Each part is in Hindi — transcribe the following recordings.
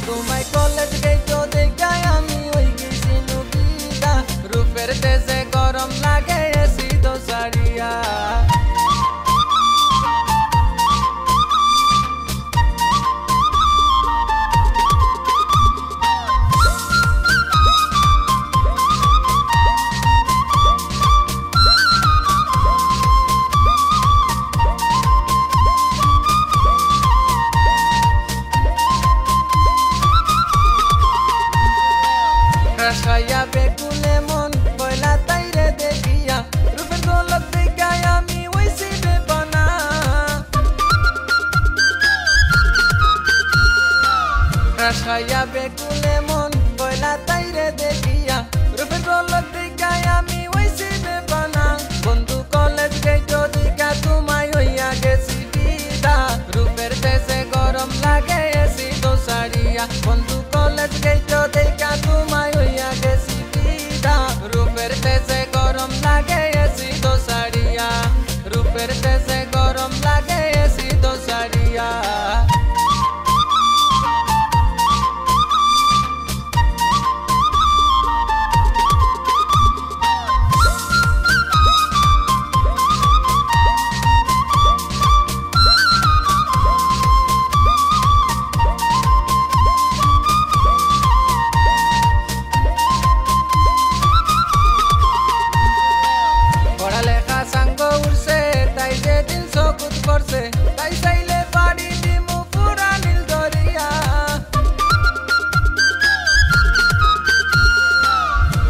तुम्हारे कॉलेज गई तो देखा आमी होई गेছি नुबिदा रूपेर देशे गरम लागे एसी दो साड़िया रसाया बेकुले मन पहला ताइरे देखिया रूपेर गोलक देखा आमी वैसी बेबना रसाया बेकुले मन पहला ताइरे देखिया रूपेर गोलक देखा आमी वैसी बेबना बंधु कॉलेज गई तो देखा तुम्हारे होइया गेছি बिदा रूपेर देशे गरम लागे एसी दो साड़िया बंधु कॉलेज गई तो देखा तुम्हारे होइया गेছি बिदा रूपेर देशे गरम लागे एसी दो साड़िया रूपेर देशे गरम लागे एसी दो साड़िया ताई चाइले पाड़ी दिमु पुरा नील दरिया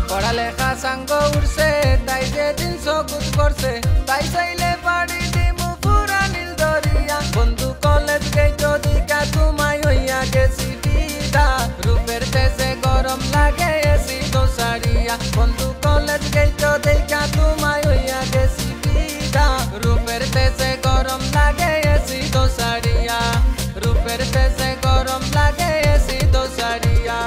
पढ़ा लेखा सांग उड़से ताई जे दिन सकुत करसे ताई चाइले पाड़ी दिमु पुरा नील दरिया बंधु कॉलेज गई तो दिका तुम्हारे होइया गेছি बिदा रूपेर देशे गरम लागे एसी दो साड़िया बंधु कॉलेज गई तो दिका तुम्हारे होइया गेছি बिदा रूपेर देशे गरम लागे एसी दो साड़िया रूपेर देशे गरम लागे एसी दो साड़िया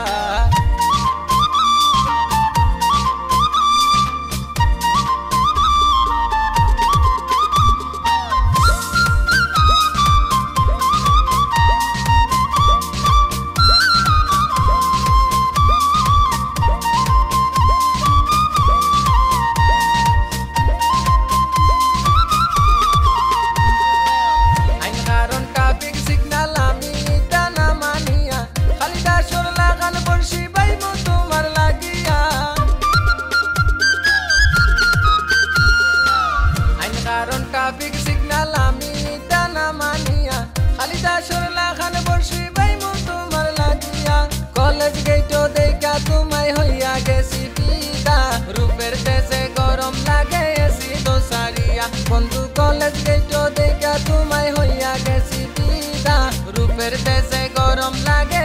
ट्राफिक सिग्नल आमी दाना मानिया खाली दाशर लाखान बर्षी बाई मु तुम्हार लागिया कॉलेज गई तो देखा तुम्हारे होइया गेছি बिदा रूपेर देशे गरम लागे एसी दो साड़िया बंधु कॉलेज गई तो देखा तुम्हारे होइया गेছি बिदा रूपेर देशे गरम लागे